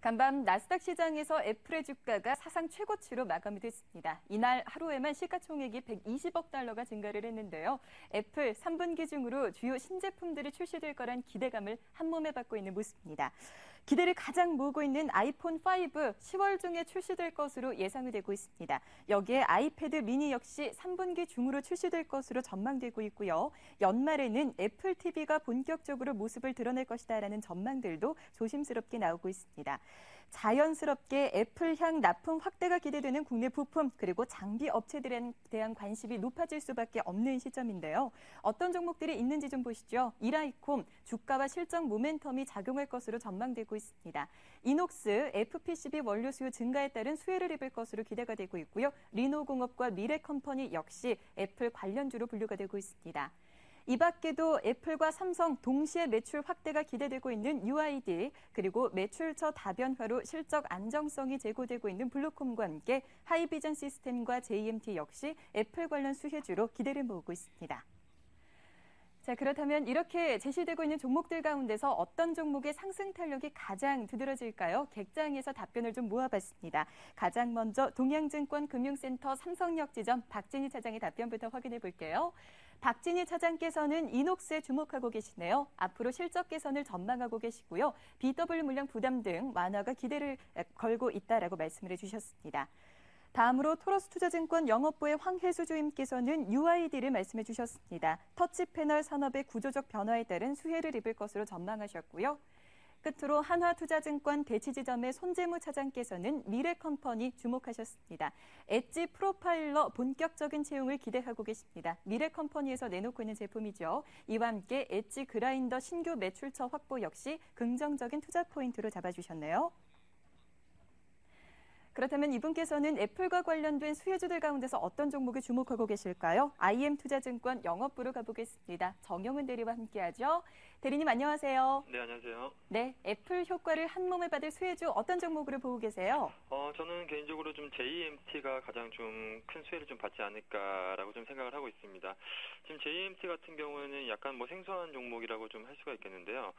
간밤 나스닥 시장에서 애플의 주가가 사상 최고치로 마감이 됐습니다. 이날 하루에만 시가총액이 120억 달러가 증가를 했는데요. 애플 3분기 중으로 주요 신제품들이 출시될 거란 기대감을 한몸에 받고 있는 모습입니다. 기대를 가장 모으고 있는 아이폰 5, 10월 중에 출시될 것으로 예상이 되고 있습니다. 여기에 아이패드 미니 역시 3분기 중으로 출시될 것으로 전망되고 있고요. 연말에는 애플 TV가 본격적으로 모습을 드러낼 것이다라는 전망들도 조심스럽게 나오고 있습니다. 자연스럽게 애플향 납품 확대가 기대되는 국내 부품 그리고 장비 업체들에 대한 관심이 높아질 수밖에 없는 시점인데요. 어떤 종목들이 있는지 좀 보시죠. 이라이콤 주가와 실적 모멘텀이 작용할 것으로 전망되고 있습니다. 이녹스 FPCB 원료 수요 증가에 따른 수혜를 입을 것으로 기대가 되고 있고요. 리노공업과 미래컴퍼니 역시 애플 관련주로 분류가 되고 있습니다. 이 밖에도 애플과 삼성 동시에 매출 확대가 기대되고 있는 UID, 그리고 매출처 다변화로 실적 안정성이 제고되고 있는 블루콤과 함께 하이비전 시스템과 JMT 역시 애플 관련 수혜주로 기대를 모으고 있습니다. 자, 그렇다면 이렇게 제시되고 있는 종목들 가운데서 어떤 종목의 상승 탄력이 가장 두드러질까요? 객장에서 답변을 좀 모아봤습니다. 가장 먼저 동양증권 금융센터 삼성역 지점 박진희 차장의 답변부터 확인해 볼게요. 박진희 차장께서는 이녹스에 주목하고 계시네요. 앞으로 실적 개선을 전망하고 계시고요. BW 물량 부담 등 완화가 기대를 걸고 있다라고 말씀을 해주셨습니다. 다음으로 토러스투자증권 영업부의 황혜수 주임께서는 UID를 말씀해 주셨습니다. 터치 패널 산업의 구조적 변화에 따른 수혜를 입을 것으로 전망하셨고요. 끝으로 한화투자증권 대치지점의 손재무 차장께서는 미래컴퍼니 주목하셨습니다. 엣지 프로파일러 본격적인 채용을 기대하고 계십니다. 미래컴퍼니에서 내놓고 있는 제품이죠. 이와 함께 엣지 그라인더 신규 매출처 확보 역시 긍정적인 투자 포인트로 잡아주셨네요. 그렇다면 이분께서는 애플과 관련된 수혜주들 가운데서 어떤 종목에 주목하고 계실까요? IM투자증권 영업부로 가보겠습니다. 정영은 대리와 함께하죠. 대리님 안녕하세요. 네, 안녕하세요. 네, 애플 효과를 한몸에 받을 수혜주 어떤 종목으로 보고 계세요? 저는 개인적으로 좀 JMT가 가장 좀 큰 수혜를 좀 받지 않을까라고 좀 생각을 하고 있습니다. 지금 JMT 같은 경우에는 약간 생소한 종목이라고 좀 할 수가 있겠는데요.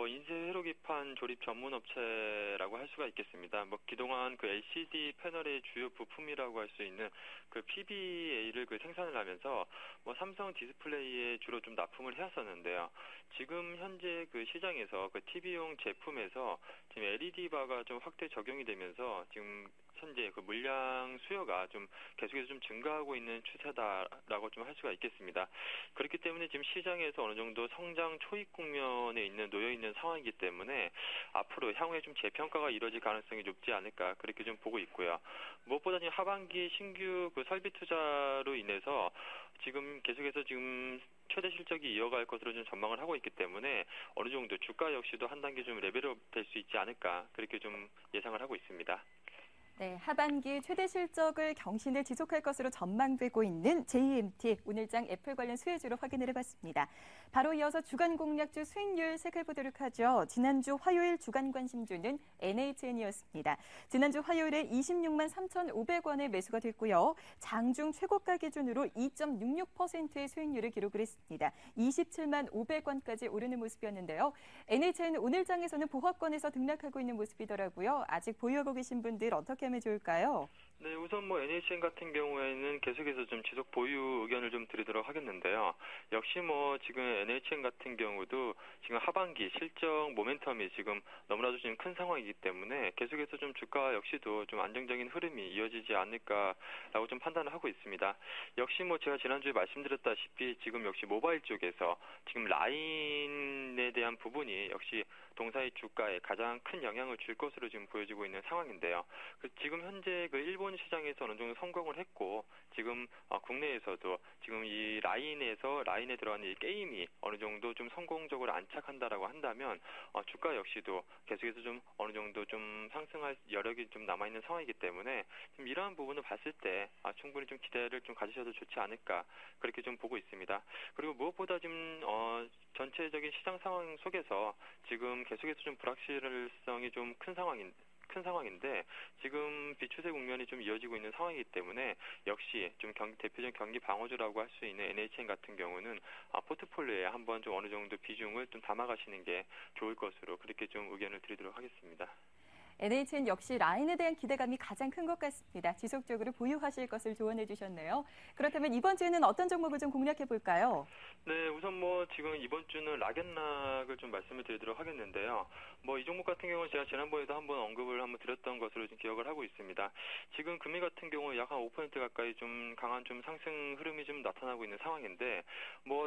인쇄 회로기판 조립 전문 업체라고 할 수가 있겠습니다. 그동안 그 LCD 패널의 주요 부품이라고 할 수 있는 그 PBA를 생산을 하면서 삼성 디스플레이에 주로 좀 납품을 해왔었는데요. 지금 현재 그 시장에서 그 TV용 제품에서 지금 LED 바가 좀 확대 적용이 되면서 지금 현재 그 물량 수요가 좀 계속해서 좀 증가하고 있는 추세다라고 좀 할 수가 있겠습니다. 그렇기 때문에 지금 시장에서 어느 정도 성장 초입 국면에 놓여 있는 상황이기 때문에 앞으로 향후에 좀 재평가가 이루어질 가능성이 높지 않을까 그렇게 좀 보고 있고요. 무엇보다 지금 하반기 신규 그 설비 투자로 인해서 지금 계속해서 지금 최대 실적이 이어갈 것으로 좀 전망을 하고 있기 때문에 어느 정도 주가 역시도 한 단계 좀 레벨업 될 수 있지 않을까 그렇게 좀 예상을 하고 있습니다. 네, 하반기 최대 실적을 경신을 지속할 것으로 전망되고 있는 JMT, 오늘장 애플 관련 수혜주로 확인을 해봤습니다. 바로 이어서 주간 공략주 수익률 살펴보도록 하죠. 지난주 화요일 주간 관심주는 NHN이었습니다. 지난주 화요일에 26만 3,500원의 매수가 됐고요. 장중 최고가 기준으로 2.66%의 수익률을 기록을 했습니다. 27만 500원까지 오르는 모습이었는데요. NHN 오늘장에서는 보합권에서 등락하고 있는 모습이더라고요. 아직 보유하고 계신 분들 어떻게 하면 좋을까요? 네, 우선 NHN 같은 경우에는 계속해서 좀 지속 보유 의견을 좀 드리도록 하겠는데요. 역시 지금 NHN 같은 경우도 지금 하반기 실적 모멘텀이 지금 너무나도 지금 큰 상황이기 때문에 계속해서 좀 주가 역시도 좀 안정적인 흐름이 이어지지 않을까라고 좀 판단을 하고 있습니다. 역시 제가 지난주에 말씀드렸다시피 지금 역시 모바일 쪽에서 지금 라인에 대한 부분이 역시 동사의 주가에 가장 큰 영향을 줄 것으로 지금 보여지고 있는 상황인데요. 지금 현재 그 일본 시장에서 어느 정도 성공을 했고 지금 국내에서도 지금 이 라인에 들어가는 이 게임이 어느 정도 좀 성공적으로 안착한다라고 한다면 주가 역시도 계속해서 좀 어느 정도 좀 상승할 여력이 좀 남아 있는 상황이기 때문에 지금 이러한 부분을 봤을 때 충분히 좀 기대를 좀 가지셔도 좋지 않을까 그렇게 좀 보고 있습니다. 그리고 무엇보다 지금 전체적인 시장 상황 속에서 지금 계속해서 좀 불확실성이 좀 큰 상황인데 지금 비추세 국면이 좀 이어지고 있는 상황이기 때문에 역시 좀 대표적 경기 방어주라고 할 수 있는 NHN 같은 경우는 포트폴리오에 한번 좀 어느 정도 비중을 좀 담아가시는 게 좋을 것으로 그렇게 좀 의견을 드리도록 하겠습니다. NHN 역시 라인에 대한 기대감이 가장 큰 것 같습니다. 지속적으로 보유하실 것을 조언해 주셨네요. 그렇다면 이번 주에는 어떤 종목을 좀 공략해 볼까요? 네, 우선 지금 이번 주는 락앤락을 좀 말씀을 드리도록 하겠는데요. 이 종목 같은 경우는 제가 지난번에도 한번 언급을 드렸던 것으로 지금 기억을 하고 있습니다. 지금 금리 같은 경우 약 한 5% 가까이 좀 강한 좀 상승 흐름이 좀 나타나고 있는 상황인데,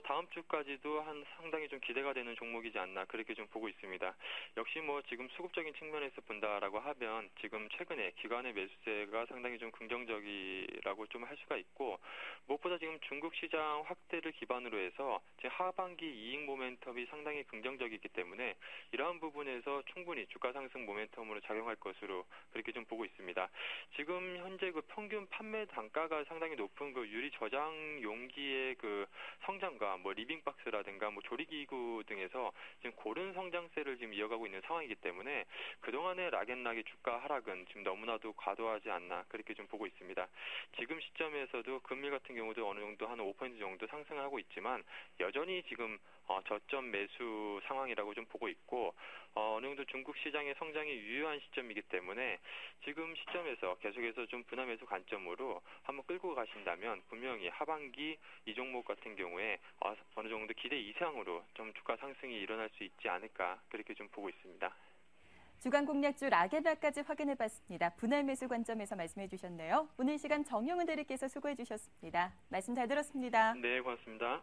다음 주까지도 상당히 좀 기대가 되는 종목이지 않나 그렇게 좀 보고 있습니다. 역시 지금 수급적인 측면에서 본다라고 하면 지금 최근에 기관의 매수세가 상당히 좀 긍정적이라고 좀 할 수가 있고, 무엇보다 지금 중국 시장 확대를 기반으로 해서 지금 하반기 이익 모멘텀이 상당히 긍정적이기 때문에 이러한 부분에서 충분히 주가 상승 모멘텀으로 작용할 것으로 그렇게 좀 보고 있습니다. 지금 현재 그 평균 판매 단가가 상당히 높은 그 유리 저장 용기의 그 성장과 리빙박스라든가 조리기구 등에서 지금 고른 성장세를 지금 이어가고 있는 상황이기 때문에 그동안의 락앤락의 주가 하락은 지금 너무나도 과도하지 않나 그렇게 좀 보고 있습니다. 지금 시점에서도 금일 같은 경우도 어느 정도 한 5% 정도 상승하고 있지만 여전히 지금 저점 매수 상황이라고 좀 보고 있고, 어느 정도 중국 시장의 성장이 유효한 시점이기 때문에 지금 시점에서 계속해서 좀 분할 매수 관점으로 한번 끌고 가신다면 분명히 하반기 이 종목 같은 경우에 어느 정도 기대 이상으로 좀 주가 상승이 일어날 수 있지 않을까 그렇게 좀 보고 있습니다. 주간 공략주 락앤락까지 확인해 봤습니다. 분할 매수 관점에서 말씀해 주셨네요. 오늘 시간 정용훈 대리께서 수고해 주셨습니다. 말씀 잘 들었습니다. 네, 고맙습니다.